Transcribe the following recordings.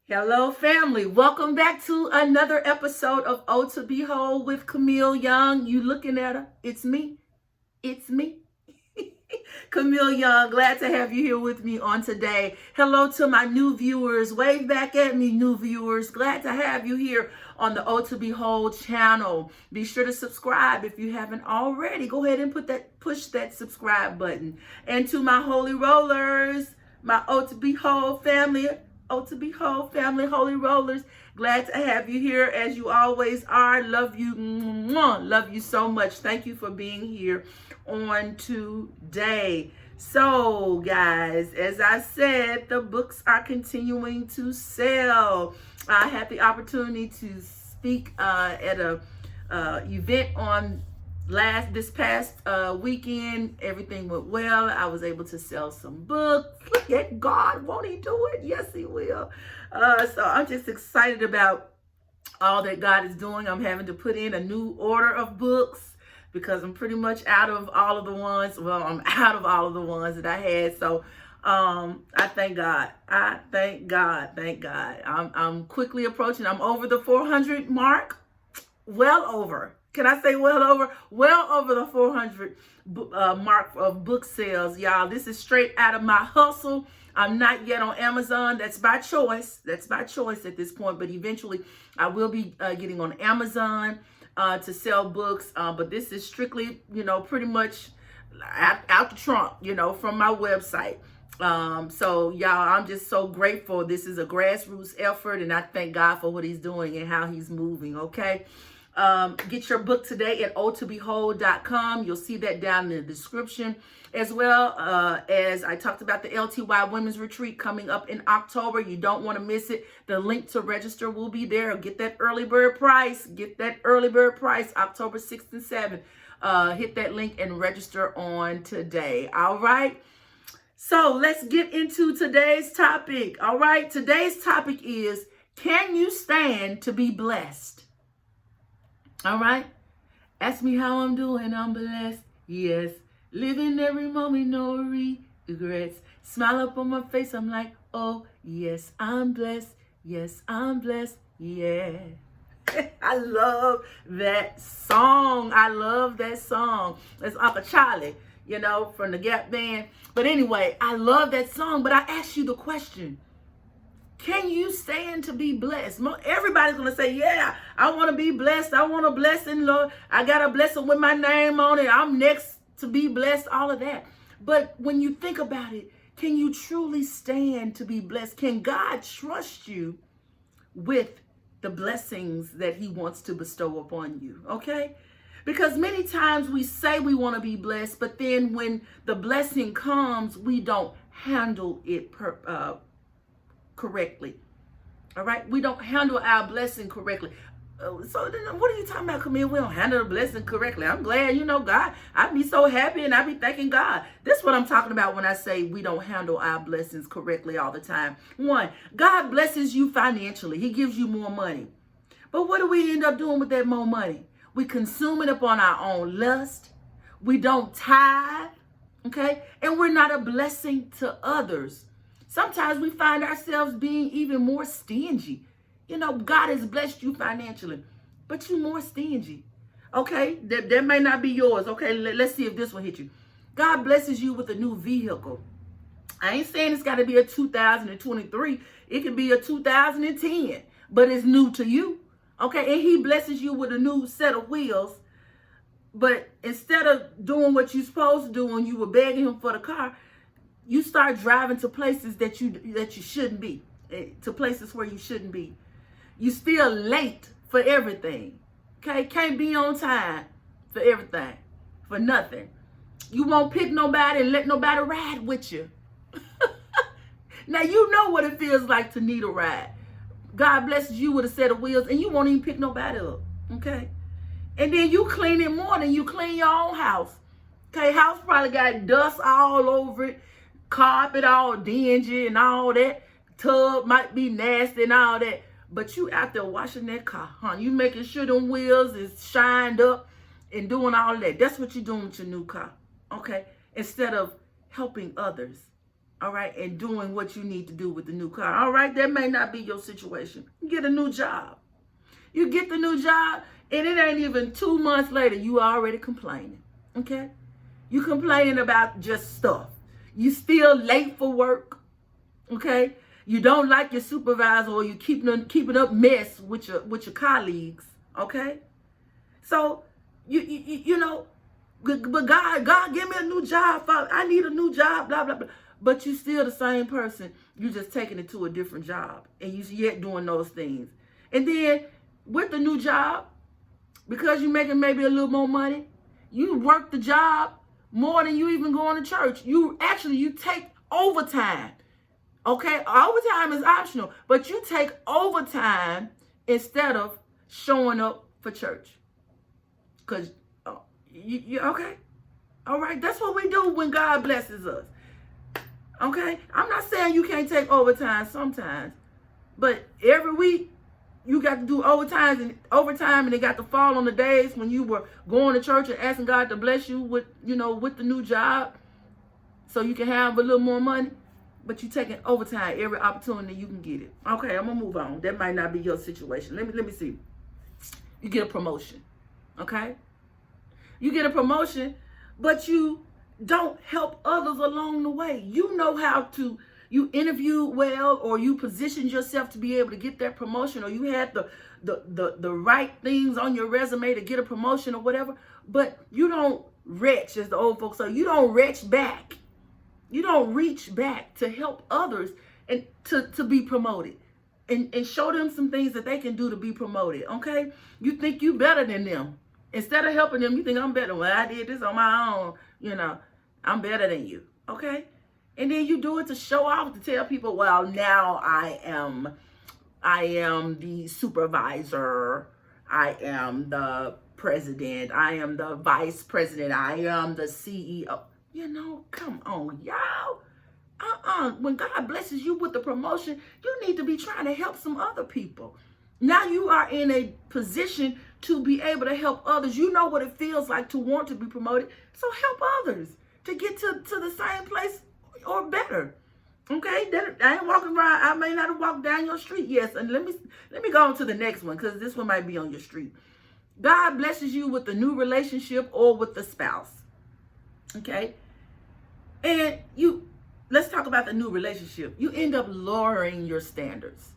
Hello, family. Welcome back to another episode of O to Behold with Camille Young. You looking at her? It's me. It's me. Camille Young, glad to have you here with me on today. Hello to my new viewers. Wave back at me, new viewers. Glad to have you here on the O to Behold channel. Be sure to subscribe if you haven't already. Go ahead and push that subscribe button. And to my holy rollers, my O to Behold family. Oh, to behold, family, holy rollers. Glad to have you here as you always are. Love you. Love you so much. Thank you for being here on today. So, guys, as I said, the books are continuing to sell. I had the opportunity to speak at a event on this past weekend. Everything went well. I was able to sell some books. Look at God. Won't he do it? Yes, he will. So I'm just excited about all that God is doing. I'm having to put in a new order of books because I'm pretty much out of all of the ones. Well, I'm out of all of the ones that I had. So I thank God. I thank God. Thank God. I'm quickly approaching. I'm over the 400 mark. Well over. Can I say well over? Well over the 400 mark of book sales, y'all. This is straight out of my hustle. I'm not yet on Amazon. That's by choice. That's by choice at this point. But eventually, I will be getting on Amazon to sell books. But this is strictly, pretty much out the trunk, from my website. So y'all, I'm just so grateful. This is a grassroots effort, and I thank God for what he's doing and how he's moving. Okay. Get your book today at otobehold.com. You'll see that down in the description, as well as I talked about the LTY Women's Retreat coming up in October. You don't want to miss it. The link to register will be there. Get that early bird price. Get that early bird price, October 6th and 7th. Hit that link and register on today. All right. So let's get into today's topic. All right. Today's topic is, can you stand to be blessed? All right. Ask me how I'm doing. I'm blessed. Yes. Living every moment, no regrets. Smile up on my face. I'm like, oh, yes, I'm blessed. Yes, I'm blessed. Yeah. I love that song. I love that song. It's Uncle Charlie, from the Gap Band. But anyway, I love that song. But I ask you the question. Can you stand to be blessed? Everybody's going to say, yeah, I want to be blessed. I want a blessing, Lord. I got a blessing with my name on it. I'm next to be blessed, all of that. But when you think about it, can you truly stand to be blessed? Can God trust you with the blessings that he wants to bestow upon you? Okay? Because many times we say we want to be blessed, but then when the blessing comes, we don't handle it correctly. All right? We don't handle our blessing correctly. So then what are you talking about, Camille? We don't handle the blessing correctly. I'm glad, God, I'd be so happy and I'd be thanking God. This is what I'm talking about when I say we don't handle our blessings correctly all the time. One, God blesses you financially. He gives you more money. But what do we end up doing with that more money? We consume it upon our own lust. We don't tithe, okay? And we're not a blessing to others. Sometimes we find ourselves being even more stingy. God has blessed you financially, but you're more stingy. Okay, that may not be yours. Okay, let's see if this one hit you. God blesses you with a new vehicle. I ain't saying it's got to be a 2023. It could be a 2010, but it's new to you. Okay, and he blesses you with a new set of wheels. But instead of doing what you're supposed to do when you were begging him for the car, you start driving to places that you shouldn't be, to places where you shouldn't be. You still late for everything. Okay, can't be on time for everything, for nothing. You won't pick nobody and let nobody ride with you. Now you know what it feels like to need a ride. God blesses you with a set of wheels and you won't even pick nobody up. Okay, and then you clean it more than you clean your own house. Okay, house probably got dust all over it. Carpet all dingy and all that. Tub might be nasty and all that. But you out there washing that car, huh? You making sure them wheels is shined up and doing all that. That's what you're doing with your new car, okay? Instead of helping others, all right, and doing what you need to do with the new car. All right, that may not be your situation. You get a new job. You get the new job, and it ain't even 2 months later, you already complaining, okay? You complaining about just stuff. You still late for work, okay? You don't like your supervisor, or you keeping up mess with your colleagues, okay? So you know, but God, give me a new job. Father. I need a new job. Blah blah blah. But you still the same person. You just taking it to a different job, and you yet doing those things. And then with the new job, because you're making maybe a little more money, you work the job more than you even going to church. You take overtime. Okay, overtime is optional, but you take overtime instead of showing up for church. Cause you okay, all right. That's what we do when God blesses us. Okay, I'm not saying you can't take overtime sometimes, but every week you got to do overtime, and it got to fall on the days when you were going to church and asking God to bless you with the new job, so you can have a little more money. But you taking overtime every opportunity you can get it. Okay, I'm gonna move on. That might not be your situation. Let me see. You get a promotion. Okay? You get a promotion, but you don't help others along the way. You know how to, you interview well, or you positioned yourself to be able to get that promotion, or you had the right things on your resume to get a promotion or whatever, but you don't retch, as the old folks say, you don't retch back. You don't reach back to help others and to be promoted, and show them some things that they can do to be promoted, okay? You think you better than them. Instead of helping them, you think I'm better. Well, I did this on my own, I'm better than you, okay? And then you do it to show off, to tell people, well, now I am the supervisor, I am the president, I am the vice president, I am the CEO. Come on, y'all. When God blesses you with the promotion, you need to be trying to help some other people. Now you are in a position to be able to help others. You know what it feels like to want to be promoted. So help others to get to the same place or better. Okay? I ain't walking around. I may not have walked down your street. Yes. And let me go on to the next one, because this one might be on your street. God blesses you with a new relationship or with the spouse. Okay? And let's talk about the new relationship. You end up lowering your standards.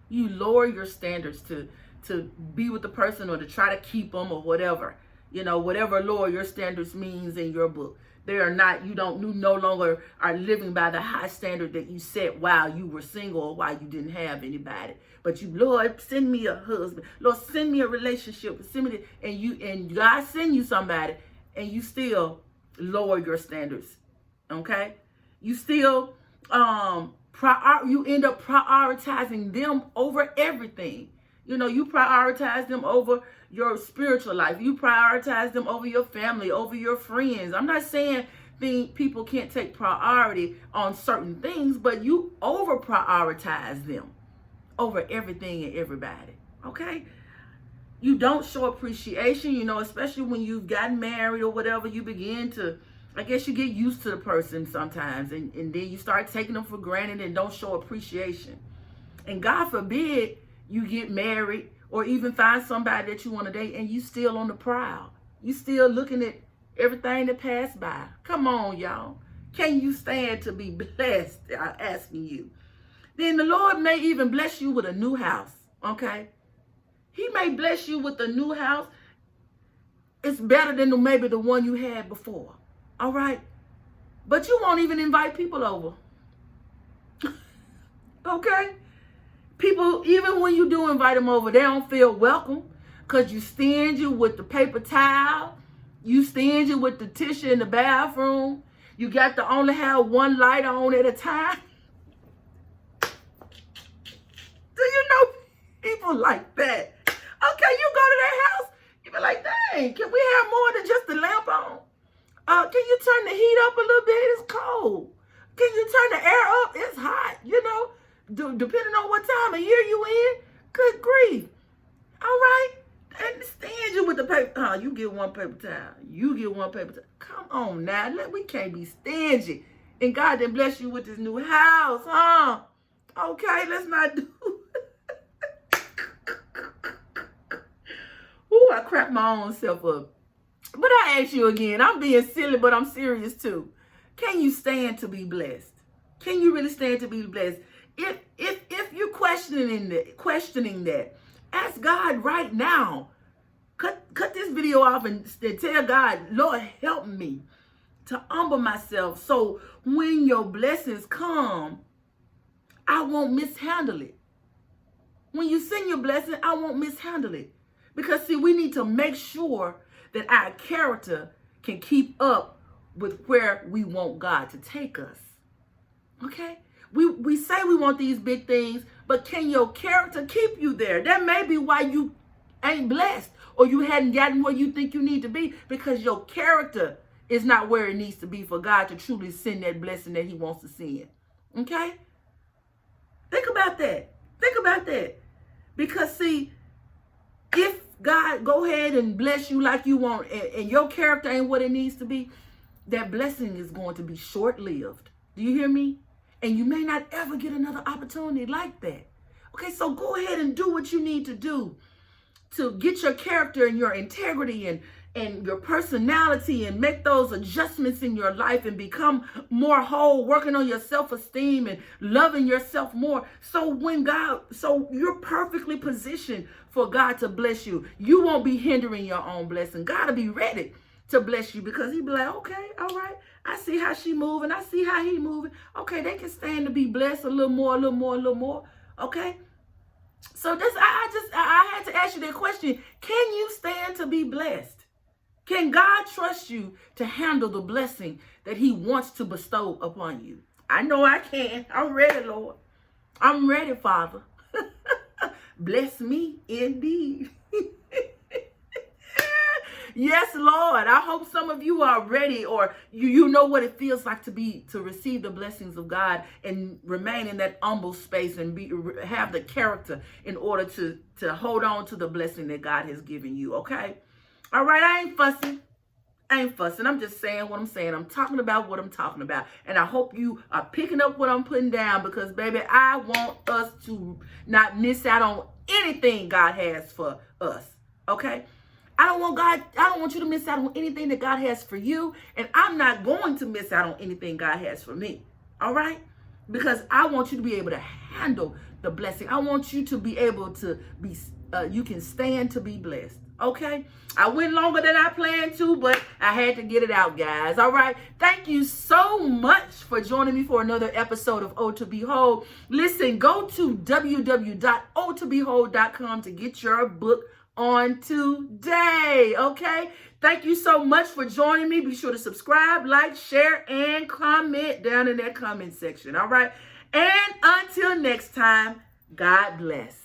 You lower your standards to be with the person, or to try to keep them, or whatever. Whatever lower your standards means in your book. You no longer are living by the high standard that you set while you were single, or while you didn't have anybody. But Lord, send me a husband. Lord, send me a relationship. And God send you somebody, and you still lower your standards. Okay? You still you end up prioritizing them over everything. You prioritize them over your spiritual life. You prioritize them over your family, over your friends. I'm not saying people can't take priority on certain things, but you over prioritize them over everything and everybody. Okay? You don't show appreciation, especially when you've gotten married or whatever. You begin to, I guess you get used to the person sometimes, and then you start taking them for granted and don't show appreciation. And God forbid you get married, or even find somebody that you want to date, and you still on the prowl. You still looking at everything that passed by. Come on, y'all. Can you stand to be blessed? I'm asking you. Then the Lord may even bless you with a new house, okay? He may bless you with a new house. It's better than maybe the one you had before. All right? But you won't even invite people over. Okay? People, even when you do invite them over, they don't feel welcome, because you stingy with the paper towel. You stingy with the tissue in the bathroom. You got to only have one light on at a time. Do you know people like that? Okay, you go to their house, you be like, dang, can we have more than just the lamp on? Can you turn the heat up a little bit? It's cold. Can you turn the air up? It's hot, depending on what time of year you in. Good grief. All right? And stand you with the paper. You get one paper towel. You get one paper towel. Come on now. We can't be stingy And God didn't bless you with this new house, huh? Okay, let's not do. Ooh, I cracked my own self up. But I ask you again, I'm being silly, but I'm serious too. Can you stand to be blessed? Can you really stand to be blessed? If you're questioning that, ask God right now. Cut this video off and tell God, Lord, help me to humble myself so when your blessings come, I won't mishandle it. When you send your blessing, I won't mishandle it. Because see, we need to make sure that our character can keep up with where we want God to take us. Okay? We say we want these big things, but can your character keep you there? That may be why you ain't blessed or you hadn't gotten where you think you need to be, because your character is not where it needs to be for God to truly send that blessing that he wants to send. Okay? Think about that. Think about that. Because see, if God go ahead and bless you like you want and your character ain't what it needs to be, that blessing is going to be short-lived. Do you hear me? And you may not ever get another opportunity like that. Okay, so go ahead and do what you need to do to get your character and your integrity and your personality and make those adjustments in your life and become more whole, working on your self-esteem and loving yourself more. So you're perfectly positioned for God to bless you. You won't be hindering your own blessing. God will be ready to bless you because he'll be like, okay, all right. I see how she moving. I see how he moving. Okay, they can stand to be blessed a little more, a little more, a little more. Okay. So I had to ask you that question. Can you stand to be blessed? Can God trust you to handle the blessing that he wants to bestow upon you? I know I can. I'm ready, Lord. I'm ready, Father. Bless me indeed. Yes, Lord. I hope some of you are ready, or you know what it feels like to receive the blessings of God and remain in that humble space and have the character in order to hold on to the blessing that God has given you. Okay. All right. I ain't fussing. I'm just saying what I'm saying. I'm talking about what I'm talking about. And I hope you are picking up what I'm putting down, because baby, I want us to not miss out on anything God has for us. Okay. I don't want you to miss out on anything that God has for you. And I'm not going to miss out on anything God has for me. All right? Because I want you to be able to handle the blessing. I want you to be able to be, you can stand to be blessed. Okay? I went longer than I planned to, but I had to get it out, guys. All right? Thank you so much for joining me for another episode of O to Behold. Listen, go to www.otobehold.com to get your book on today. Okay, thank you so much for joining me. Be sure to subscribe, like, share, and comment down in that comment section. All right, and until next time, God bless.